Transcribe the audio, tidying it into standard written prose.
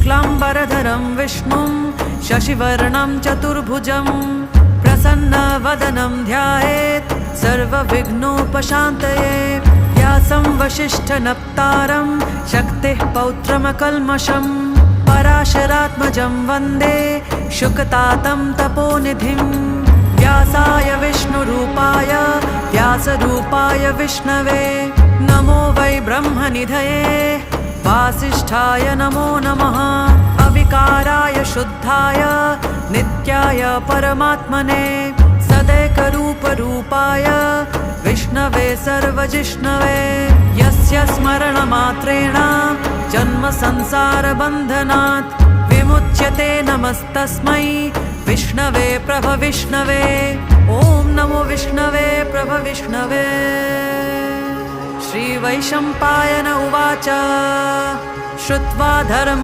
शुक्लाम्बरधरं विष्णुं शशिवर्णं चतुर्भुजं प्रसन्नवदनं ध्यायेत् सर्वविघ्नोपशान्तये। व्यासं वसिष्ठनप्तारं शक्तिः पौत्रमकल्मषं पराशरात्मजं वन्दे शुकतातं तपोनिधिं। व्यासाय विष्णुरूपाय व्यासरूपाय विष्णवे नमो वै ब्रह्मनिधये वासिष्ठाय नमो नमः। अविकाराय शुद्धाय नित्याय परमात्मने सदैकरूपरूपाय विष्णवे सर्वजिष्णवे यस्य स्मरणमात्रेण जन्मसंसारबन्धनात् विमुच्यते। नमस्तस्मै विष्णवे प्रभविष्णवे। ॐ नमो विष्णवे प्रभविष्णवे। श्रीवैशम्पायन उवाच श्रुत्वा धर्म